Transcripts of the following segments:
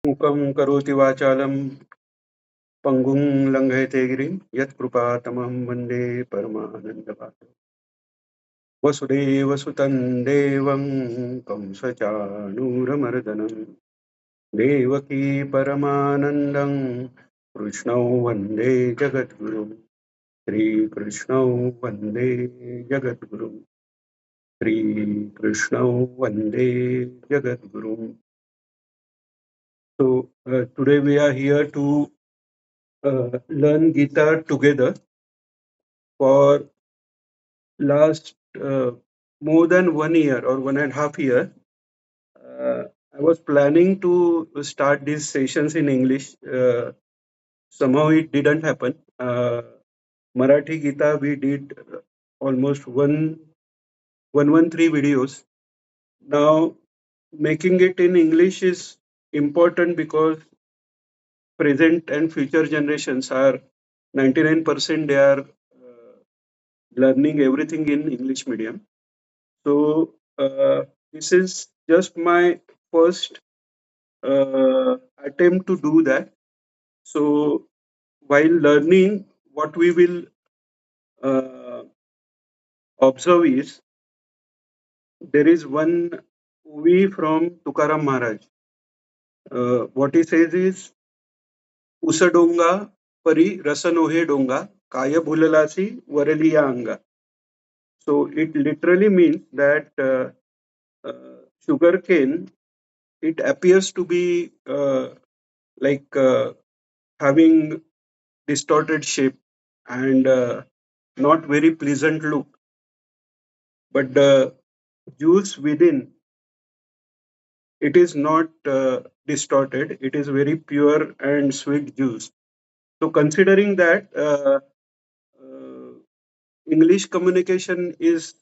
मूकं करोति वाचालं पङ्गुं लङ्घयते गिरिं यत्कृपातमहं वन्दे परमानन्दमाधवम्। वसुदेवसुतं देवं कंसचाणूरमर्दनं देवकी परमानन्दं कृष्णौ वन्दे जगद्गुरुं। श्रीकृष्णौ वन्दे जगद्गुरुं। श्रीकृष्णौ वन्दे जगद्गुरुं. So today we are here to learn Gita together for last more than 1 year or 1.5 year. I was planning to start these sessions in English. Somehow it didn't happen. Marathi Gita we did almost 113 videos. Now making it in English is important because present and future generations are 99% they are learning everything in English medium. So this is just my first attempt to do that. So while learning, what we will uh, observe is there is one movie from Tukaram Maharaj. What he says is Usadonga pari rasanohe donga kaya bulalasi varaliya anga. So it literally means that sugar cane, it appears to be like having distorted shape and not very pleasant look, but the juice within, it is not distorted, it is very pure and sweet juice. So considering that uh, English communication is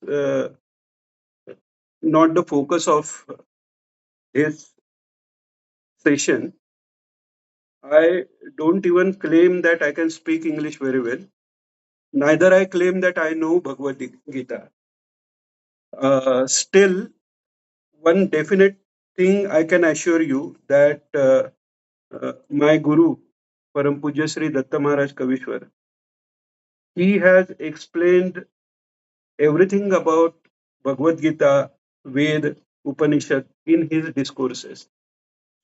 not the focus of this session, I don't even claim that I can speak English very well. Neither I claim that I know Bhagavad Gita. Still, one definite thing I can assure you that my Guru, Param Pujya Sri Datta Maharaj Kavishwar, he has explained everything about Bhagavad Gita, Ved, Upanishad in his discourses.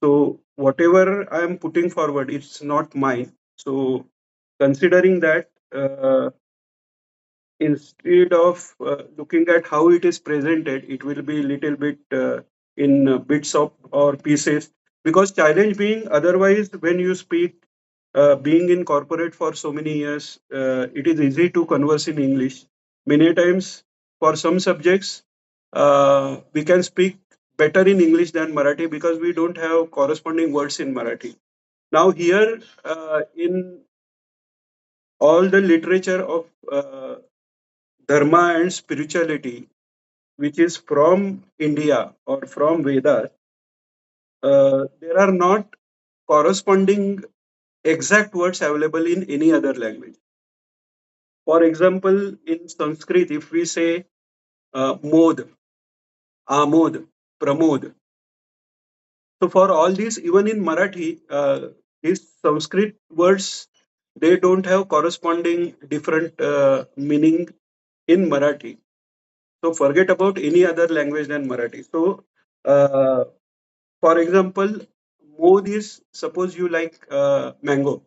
So whatever I am putting forward, it's not mine. So considering that, instead of looking at how it is presented, it will be little bit in bits of or pieces. Because challenge being otherwise, when you speak, being in corporate for so many years, it is easy to converse in English. Many times, for some subjects, we can speak better in English than Marathi because we don't have corresponding words in Marathi. Now here, in all the literature of dharma and spirituality, which is from India or from Vedas, there are not corresponding exact words available in any other language. For example, in Sanskrit, if we say mod, amod, pramod, so for all these, even in Marathi, these Sanskrit words, they don't have corresponding different meaning in Marathi. So forget about any other language than Marathi. So uh, for example, mood is, suppose you like mango.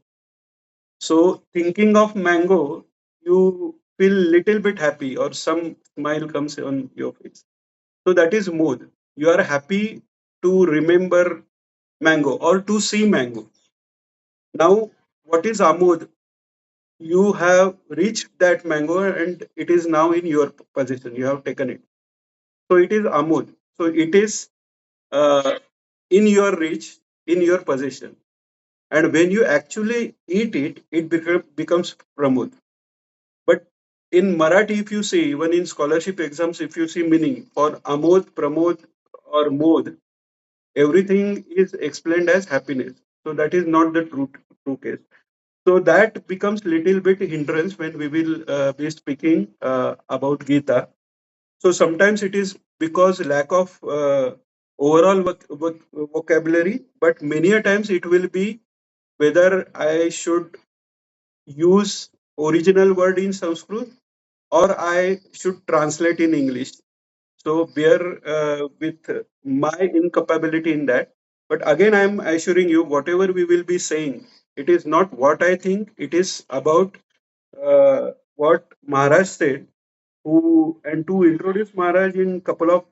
So thinking of mango, you feel little bit happy or some smile comes on your face. So that is mood. You are happy to remember mango or to see mango. Now, what is amod? You have reached that mango and it is now in your possession. You have taken it. So it is amod. So it is uh, in your reach, in your possession. And when you actually eat it, it becomes pramod. But in Marathi, if you see, even in scholarship exams, if you see meaning for amod, pramod, or mod, everything is explained as happiness. So that is not the true case. So that becomes little bit hindrance when we will be speaking about Gita. So sometimes it is because lack of overall vocabulary, but many a times it will be whether I should use original word in Sanskrit or I should translate in English. So bear with my incapability in that. But again, I am assuring you, whatever we will be saying, it is not what I think. It is about what Maharaj said. Who and to introduce Maharaj in couple of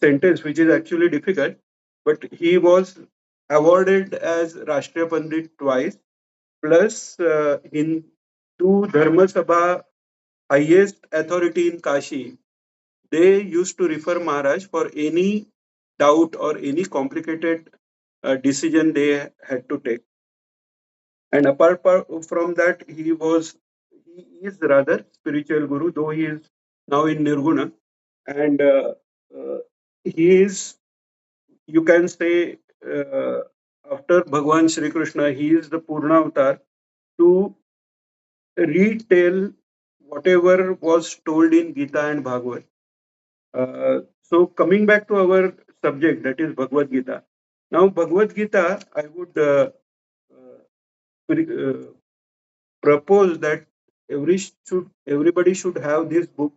sentence, which is actually difficult. But he was awarded as Rashtriya Pandit twice, plus in two Dharma Sabha highest authority in Kashi, they used to refer Maharaj for any doubt or any complicated decision they had to take. And from that, he is rather spiritual guru, though he is now in Nirguna. And he is, you can say, after Bhagwan Sri Krishna, he is the Purna Avatar to retell whatever was told in Gita and Bhagavad. So coming back to our subject, that is Bhagavad Gita. Now, Bhagavad Gita, I would uh, propose that everybody should have this book.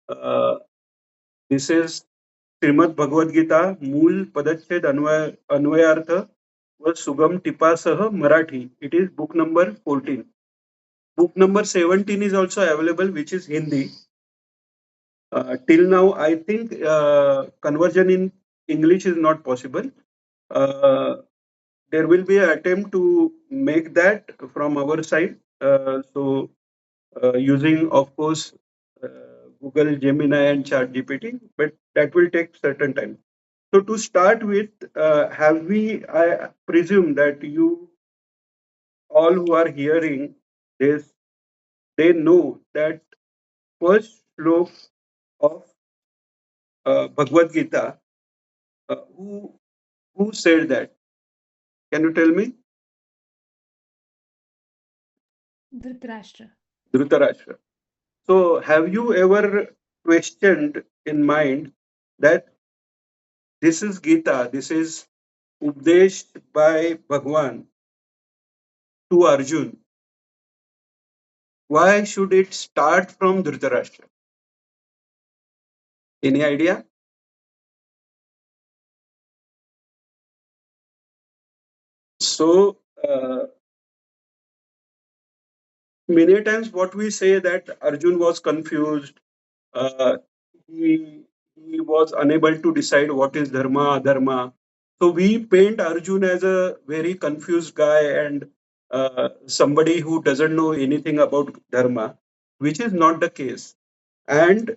Uh, this is Srimad Bhagavad Gita, मूल पदच्छेद अन्वयार्थ व सुगम टिपासह Marathi. It is book number 14. Book number 17 is also available, which is Hindi. Till now, I think conversion in English is not possible. Uh, there will be an attempt to make that from our side. Using, of course, Google, Gemini, and ChatGPT, but that will take certain time. So to start with, I presume that you all who are hearing this, they know that first slok of Bhagavad Gita, uh, who who said that? Can you tell me? Dhritarashtra. Dhritarashtra. So have you ever questioned in mind that this is Gita, this is Updesh by Bhagwan to Arjun? Why should it start from Dhritarashtra? Any idea? So many times what we say that Arjun was confused, uh, he, he was unable to decide what is dharma, adharma. So we paint Arjun as a very confused guy and somebody who doesn't know anything about dharma, which is not the case. And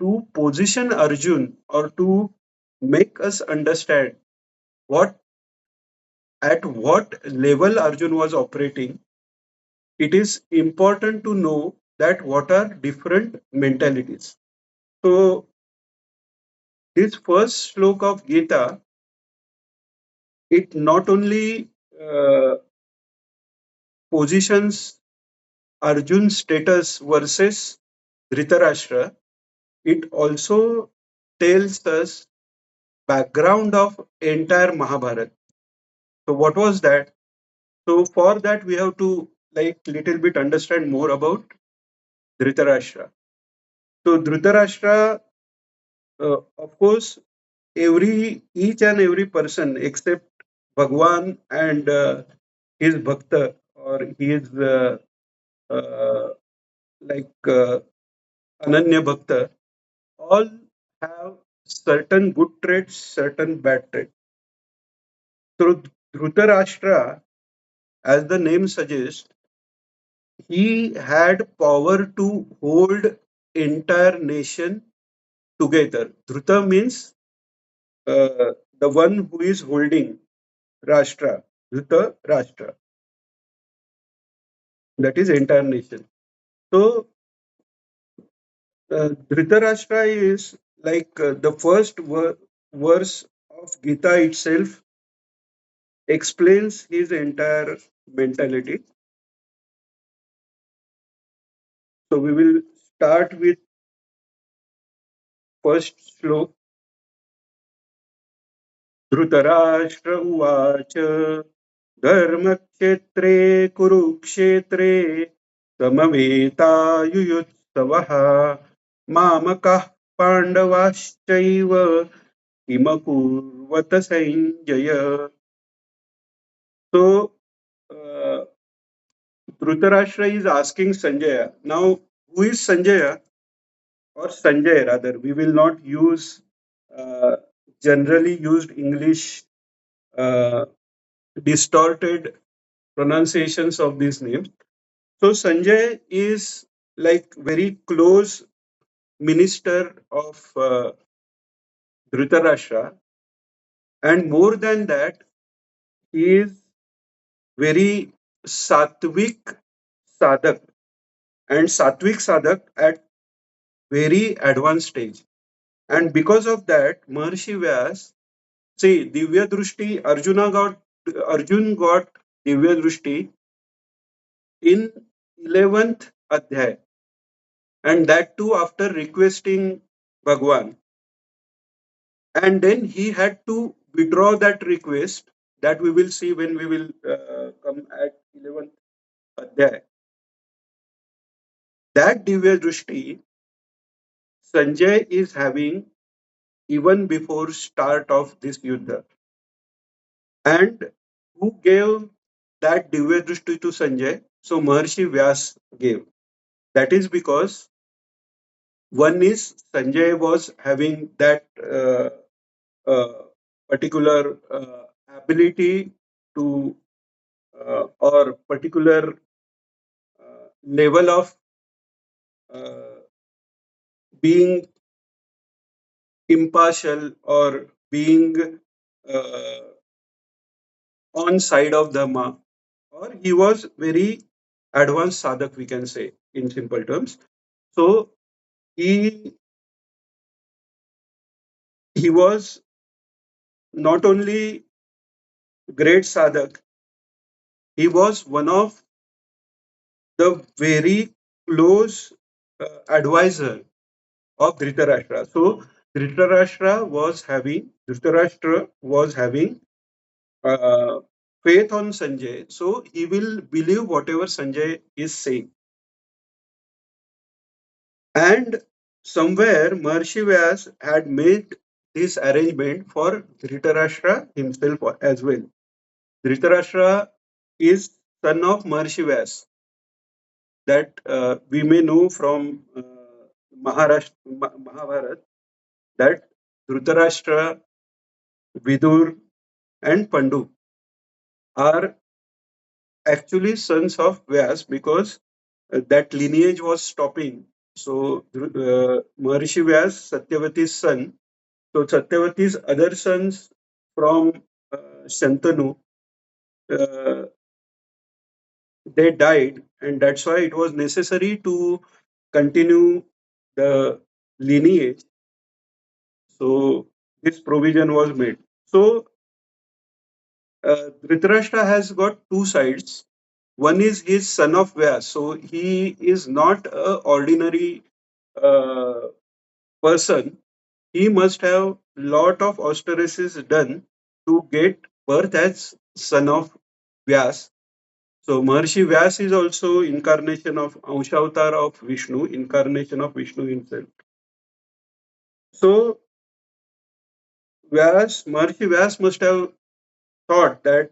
to position Arjun or to make us understand what at what level Arjun was operating, it is important to know that what are different mentalities. So this first slok of Gita, it not only positions Arjun's status versus Dhritarashtra, it also tells us background of entire Mahabharata. So what was that? So for that we have to like little bit understand more about Dhritarashtra. So Dhritarashtra, of course, each and every person except Bhagwan and his bhakta or his uh, like Ananya Bhakta, all have certain good traits, certain bad traits. So Dhritarashtra, as the name suggests, he had power to hold entire nation together. Dhruta means the one who is holding Rashtra. Dhruta Rashtra. That is entire nation. So Dhritarashtra is like the first verse of Gita itself explains his entire mentality. So we will start with first slok. Dhritarashtra उवाच धर्मक्षेत्रे कुरुक्षेत्रे समवेतायुयुत्सवः मामकाः पाण्डवाश्चैव किमकुर्वत Sanjay. So Dhritarashtra is asking Sanjaya. Now, who is Sanjaya or Sanjay rather? We will not use uh, generally used English uh, distorted pronunciations of these names. So Sanjay is like very close minister of Dhritarashtra, and more than that, he is very sattvic sadhak, and sattvic sadhak at very advanced stage. And because of that, Maharshi Vyas, see, Divya Drushti, Arjun got Divya Drushti in 11th Adhyay, and that too after requesting Bhagwan. And then he had to withdraw that request, that we will see when we will come at 11th Adhyay. That Divya Drushti, Sanjay is having even before start of this Yuddha. And who gave that Divya Drishti to Sanjay? So Maharshi Vyas gave. That is because one is Sanjay was having that particular ability to or particular level of uh, being impartial or being uh, on side of Dhamma, or he was very advanced sadhak, we can say in simple terms. So he he was not only great sadhak, he was one of the very close advisor of Dhritarashtra. So Dhritarashtra was having uh, faith on Sanjay, so he will believe whatever Sanjay is saying. And somewhere Maharshi Vyas had made this arrangement for Dhritarashtra himself as well. Dhritarashtra is son of Maharshi Vyas, that we may know from Mahabharata, that Dhritarashtra, Vidur, and Pandu are actually sons of Vyas, because that lineage was stopping. So Maharishi Vyas, Satyavati's son, so Satyavati's other sons from Shantanu, uh, they died, and that's why it was necessary to continue the lineage. So this provision was made. So Dhritarashtra has got two sides. One is his son of Vyas, so he is not a ordinary uh, person. He must have lot of austerities done to get birth as son of Vyas. So Maharshi Vyas is also incarnation of Amshavtar of Vishnu, incarnation of Vishnu himself. So Maharshi Vyas must have thought that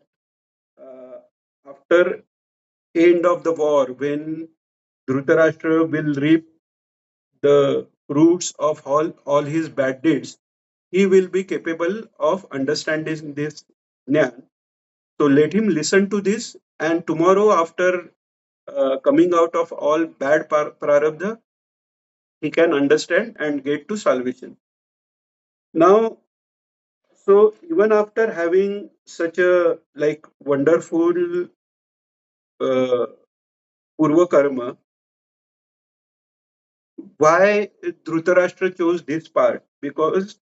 uh, after end of the war, when Dhritarashtra will reap the fruits of all his bad deeds, he will be capable of understanding this Jnana. So let him listen to this, and tomorrow, after coming out of all bad prarabdha, he can understand and get to salvation. Now, so even after having such a like wonderful uh, purva karma, why Dhritarashtra chose this part? Because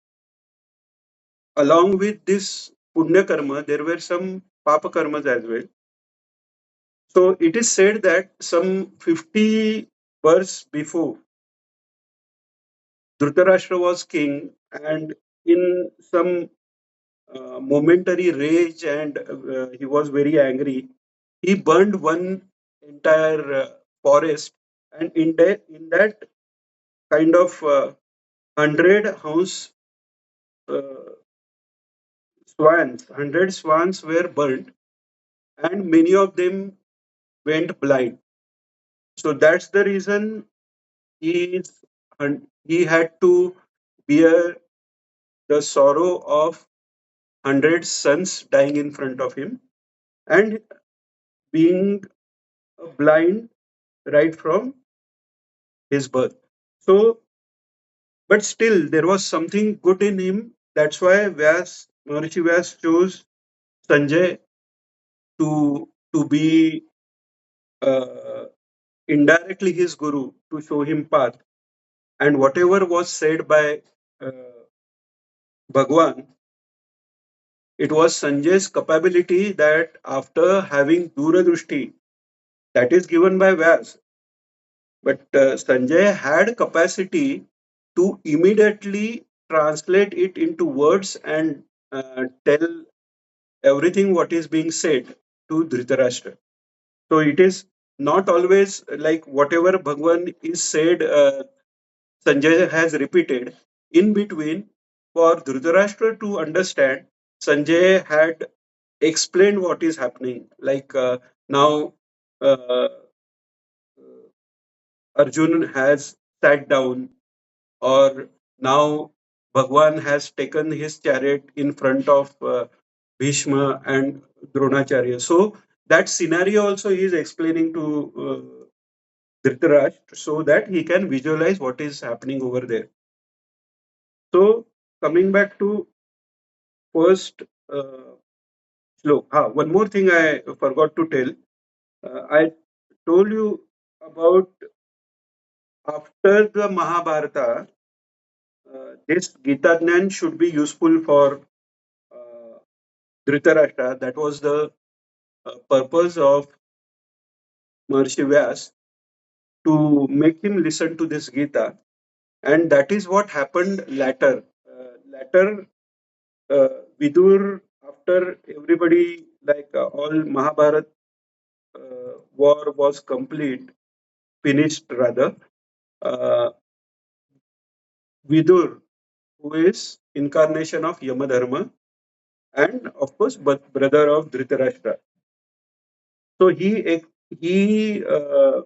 along with this punya karma, there were some papa karmas as well. So it is said that some 50 years before, Dhritarashtra was king, and in some momentary rage and he was very angry. He burned one entire forest, and in that kind of 100 house uh, swans were burnt, and many of them went blind. So that's the reason he had to bear the sorrow of 100 sons dying in front of him and being blind right from his birth. So, but still, there was something good in him. That's why Maharishi Vyas chose Sanjay to be uh, indirectly his guru to show him path. And whatever was said by uh, Bhagwan, it was Sanjay's capability that after having Duradrushti, that is given by Vyas, but Sanjay had capacity to immediately translate it into words and tell everything what is being said to Dhritarashtra. So it is not always like whatever Bhagwan is said, Sanjay has repeated. In between, for Dhritarashtra to understand, Sanjay had explained what is happening. Like now, uh, Arjun has sat down, or now Bhagwan has taken his chariot in front of Bhishma and Dronacharya. So that scenario also he is explaining to Dhritarashtra so that he can visualize what is happening over there. So coming back to first slok. One more thing I forgot to tell. I told you about after the Mahabharata, this Gita Gnan should be useful for uh, Dhritarashtra. That was the purpose of Maharishi Vyas to make him listen to this Gita, and that is what happened later. Later, Vidur, after everybody like all Mahabharat war was finished rather. Uh, Vidur, who is incarnation of Yamadharma, and of course, but brother of Dhritarashtra. So he uh,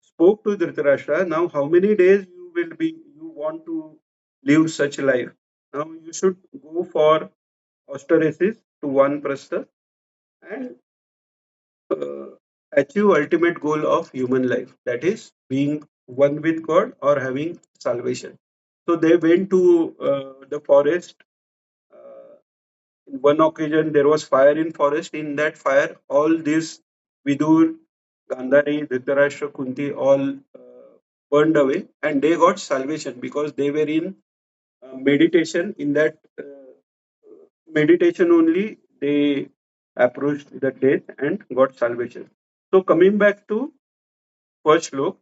spoke to Dhritarashtra. Now, how many days you want to live such life? Now you should go for austeresis to one prastha and uh, achieve ultimate goal of human life. That is being one with God or having salvation. So they went to the forest. Uh, in one occasion, there was fire in forest. In that fire, all these Vidur, Gandhari, Dhritarashtra, Kunti, all burned away, and they got salvation because they were in meditation. In that meditation only, they approached the death and got salvation. So coming back to first slok,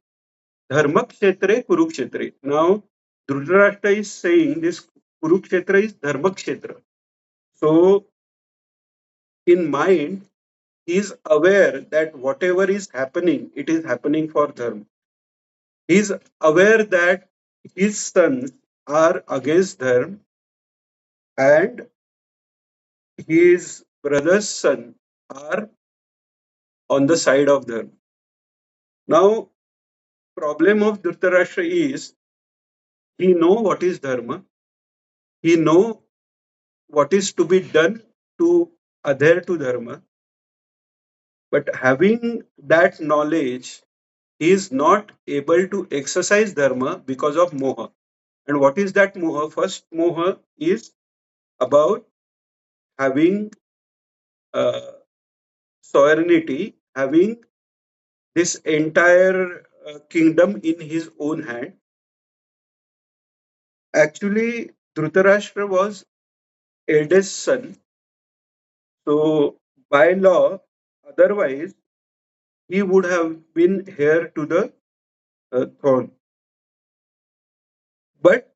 Dharma Kshetre, Kurukshetre. Now, Dhritarashtra is saying this Kurukshetra is Dharma Kshetra. So, in mind, he is aware that whatever is happening, it is happening for Dharma. He is aware that his sons are against Dharma and his brother's son are on the side of Dharma. Now, problem of Dhritarashtra is he know what is Dharma, he know what is to be done to adhere to Dharma, but having that knowledge, he is not able to exercise Dharma because of Moha. And what is that Moha? First Moha is about having uh, sovereignty, having this entire kingdom in his own hand. Actually, Dhritarashtra was eldest son, so by law, otherwise he would have been heir to the throne. But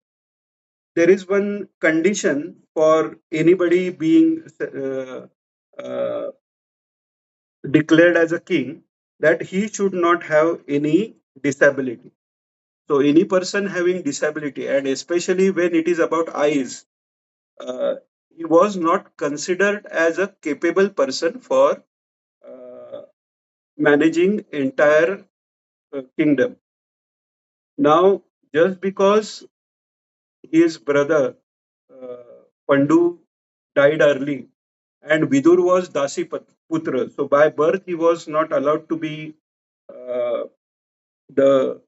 there is one condition for anybody being uh, declared as a king, that he should not have any disability. So any person having disability, and especially when it is about eyes, uh, he was not considered as a capable person for uh, managing entire kingdom. Now, just because his brother Pandu died early, and Vidur was Putra, so by birth he was not allowed to be uh, the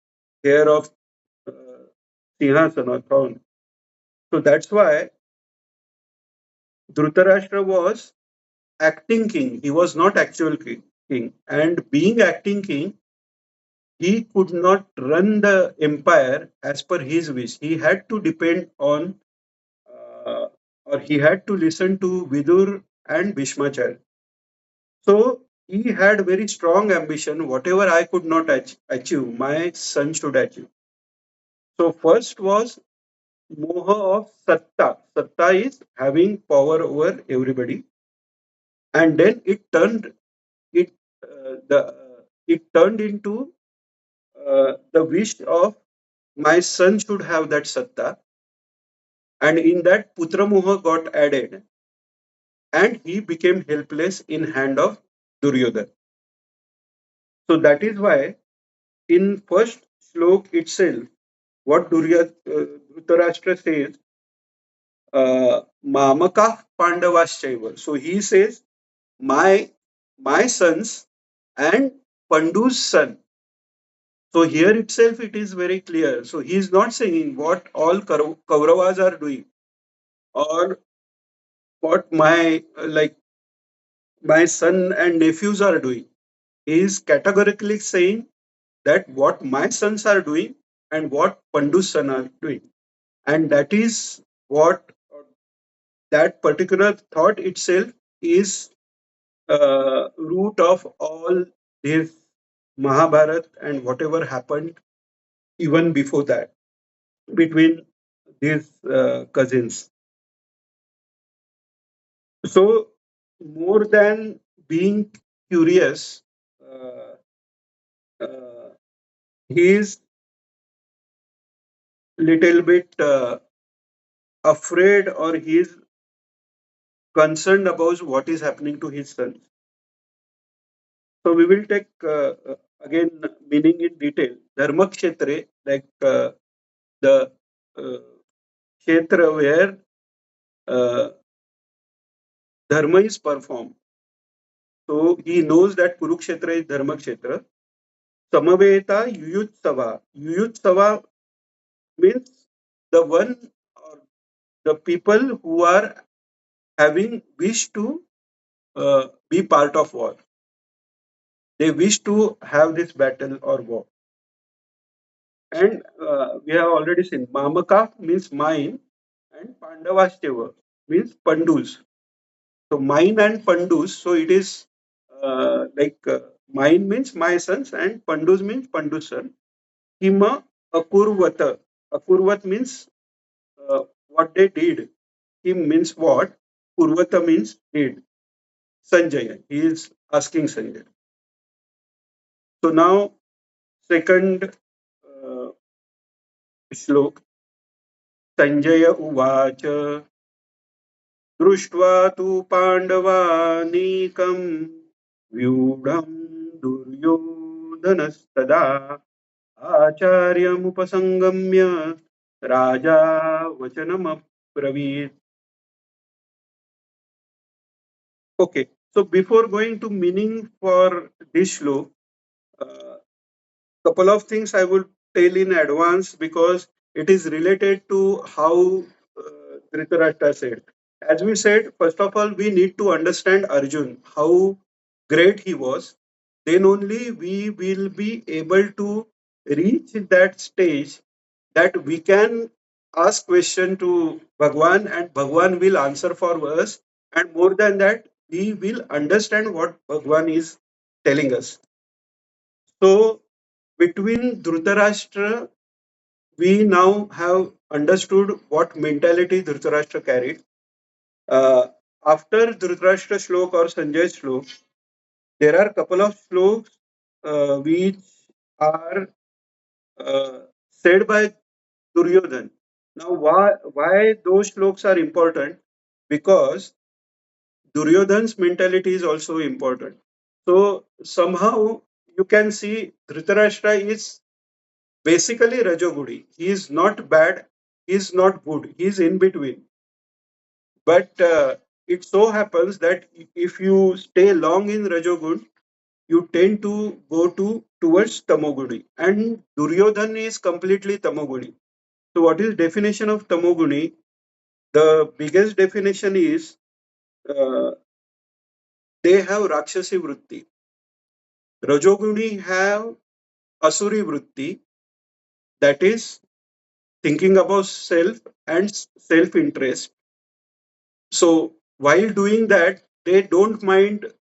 heir of uh, Sinhasan or throne. So that's why Dhritarashtra was acting king. He was not actual king. And being acting king, he could not run the empire as per his wish. He had to depend on, uh, or he had to listen to Vidur and Bhishmacharya. So he had very strong ambition. Whatever I could not achieve, my son should achieve. So first was moha of satta. Satta is having power over everybody, and then it it turned into the wish of my son should have that satta, and in that putra moha got added, and he became helpless in hand of Duryodhana. So that is why in first slok itself, what Dhritarashtra says, Mamaka Pandavaschaiva. So he says, my my sons and Pandu's son. So here itself it is very clear. So he is not saying what all Kauravas are doing, or what my my son and nephews are doing. He is categorically saying that what my sons are doing and what Pandu's son are doing. And that is what that particular thought itself is root of all this Mahabharat and whatever happened even before that between these cousins. So, more than being curious, uh, uh, he is little bit afraid, or he is concerned about what is happening to his sons. So we will take again meaning in detail. Dharma kshetre, like the uh, kshetra where uh, dharma is performed. So he knows that Kurukshetra is dharma kshetra. Samaveta Yuyutsava. Yuyutsava means the one or the people who are having wish to be part of war. They wish to have this battle or war. And we have already seen Mamaka means mine, and Pandavasteva means Pandus. So mine and Pandus. So it is mine means my sons, and Pandus means Pandus son. Hima Akurvata. Akurvat means what they did. Him means what? Purvata means did. Sanjaya. He is asking Sanjay. So now, second shlok. Sanjaya Uvacha. दृष्ट्वा तु पाण्डवानीकम् व्यूढम् दुर्योधनस्तदा आचार्यमुपसङ्गम्य राजा वचनमब्रवीत्. Okay, so before going to meaning for this shloka, couple of things I will tell in advance because it is related to how Dhritarashtra said. As we said, first of all, we need to understand Arjun, how great he was. Then only we will be able to reach that stage that we can ask question to Bhagwan and Bhagwan will answer for us. And more than that, we will understand what Bhagwan is telling us. So between Dhritarashtra we now have understood what mentality Dhritarashtra carried. Uh, After Dhritarashtra Shlok or Sanjay Shlok, there are a couple of sloks which are uh, said by Duryodhan. Now, why those shloks are important? Because Duryodhan's mentality is also important. So somehow you can see Dhritarashtra is basically Rajogudi. He is not bad, he is not good, he is in between. But it so happens that if you stay long in Rajogun, you tend to go towards Tamoguni. And Duryodhan is completely Tamoguni. So what is definition of Tamoguni? The biggest definition is uh, they have Rakshasi Vritti. Rajoguni have Asuri Vritti, that is thinking about self and self interest. So while doing that, they don't mind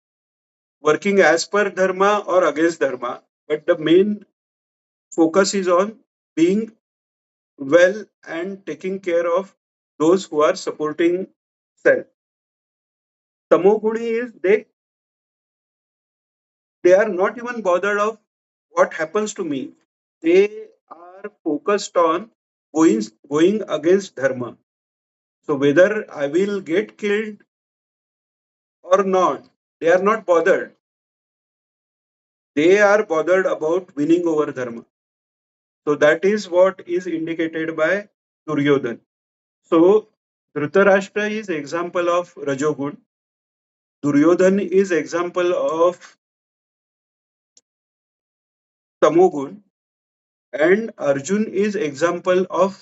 working as per dharma or against dharma, but the main focus is on being well and taking care of those who are supporting self. Tamoguni is they are not even bothered of what happens to me. They are focused on going against dharma. So whether I will get killed or not, they are not bothered. They are bothered about winning over dharma. So that is what is indicated by Duryodhan. So Dhritarashtra is example of Rajogun. Duryodhan is example of Tamogun, and Arjun is example of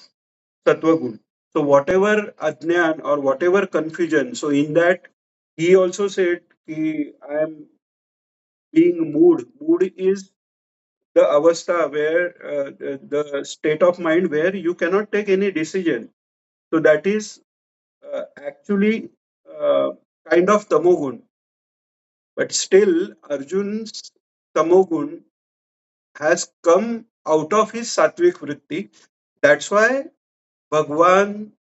Sattvagun. So whatever ajnan or whatever confusion, so in that he also said, I am being mood. Mood is the avastha where the state of mind where you cannot take any decision. So that is actually uh, kind of tamogun. But still, Arjun's tamogun has come out of his sattvic vritti. That's why Bhagwan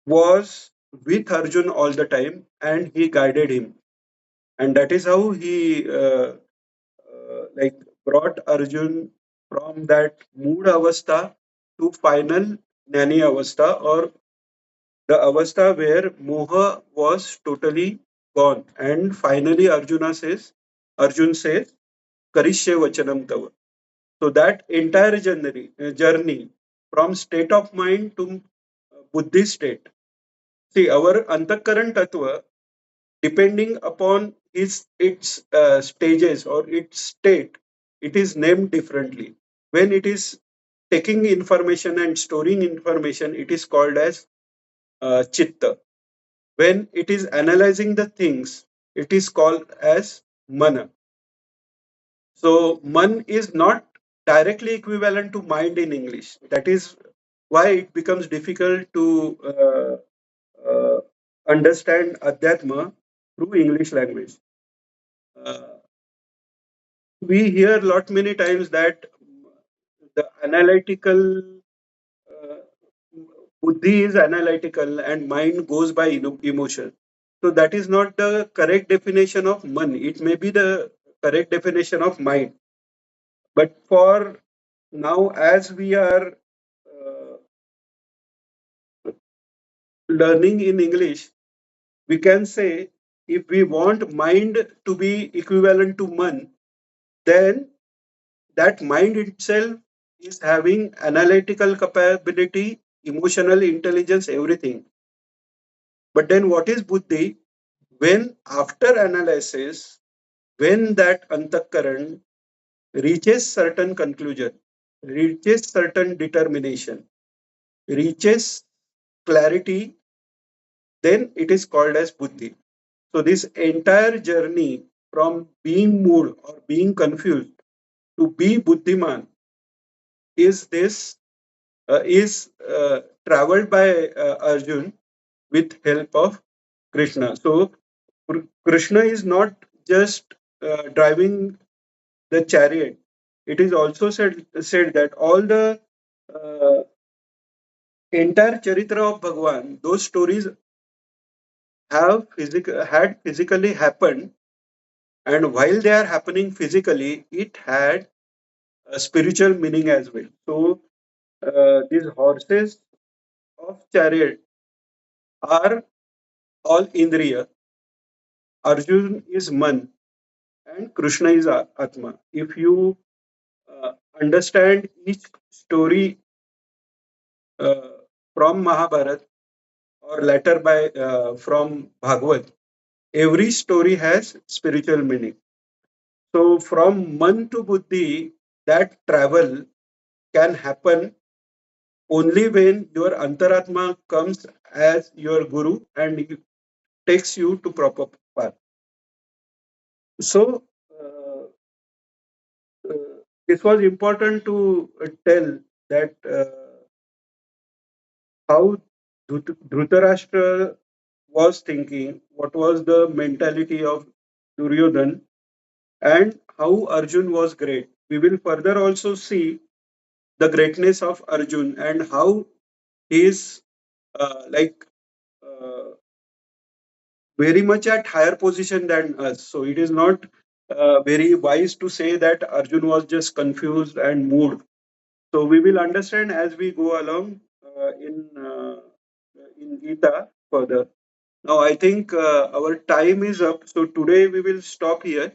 was with Arjun all the time and he guided him. And that is how he like brought Arjun from that mood avastha to final jnani avastha, or the avastha where moha was totally gone. And finally Arjun says, Karishye vachanam tava. So that entire journey from state of mind to buddhi state. See, our antakaran tattva, depending upon its stages or its state, it is named differently. When it is taking information and storing information, it is called as chitta. When it is analyzing the things, it is called as mana. So man is not directly equivalent to mind in English. That is why it becomes difficult to understand Adhyatma through English language. Uh, we hear lot many times that the analytical uh, buddhi is analytical and mind goes by emotion. So that is not the correct definition of man. It may be the correct definition of mind. But for now, as we are learning in English, we can say if we want mind to be equivalent to man, then that mind itself is having analytical capability, emotional intelligence, everything. But then what is buddhi? When after analysis, when that antakaran reaches certain conclusion, reaches certain determination, reaches clarity, then it is called as buddhi. So this entire journey from being mood or being confused to be buddhiman is traveled by Arjun with help of Krishna. So Krishna is not just driving the chariot; it is also said that all the uh, entire charitra of Bhagwan, those stories had physically happened, and while they are happening physically, it had a spiritual meaning as well. So these horses of chariot are all Indriya. Arjun is Man and Krishna is Atma. If you understand each story uh, from Mahabharata or later by from Bhagavad, every story has spiritual meaning. So from Man to Buddhi, that travel can happen only when your Antaratma comes as your Guru and takes you to proper path. So uh, this was important to tell that how Dhritarashtra was thinking, what was the mentality of Duryodhan, and how Arjun was great. We will further also see the greatness of Arjun and how he is like uh, very much at higher position than us. So it is not very wise to say that Arjun was just confused and moved. So we will understand as we go along in Gita further. Now I think our time is up. So today we will stop here.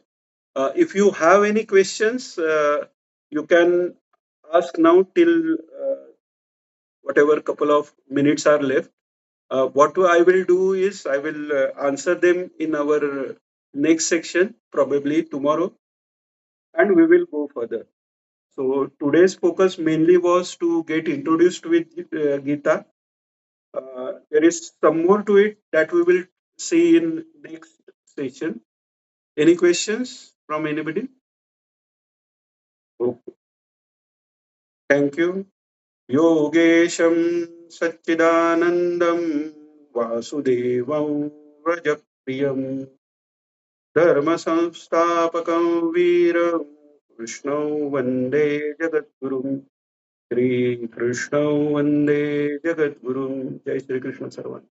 If you have any questions, you can ask now till whatever couple of minutes are left. What I will do is I will answer them in our next section, probably tomorrow, and we will go further. So today's focus mainly was to get introduced with Gita. There is some more to it that we will see in next session. Any questions from anybody? Okay, thank you. योगेशं सच्चिदानन्दं वासुदेवं व्रजप्रियं धर्मसंस्थापकं वीरं कृष्णौ वन्दे जगद्गुरुं श्रीकृष्णौ वन्दे जगद्गुरुं जय श्रीकृष्ण सर्वान्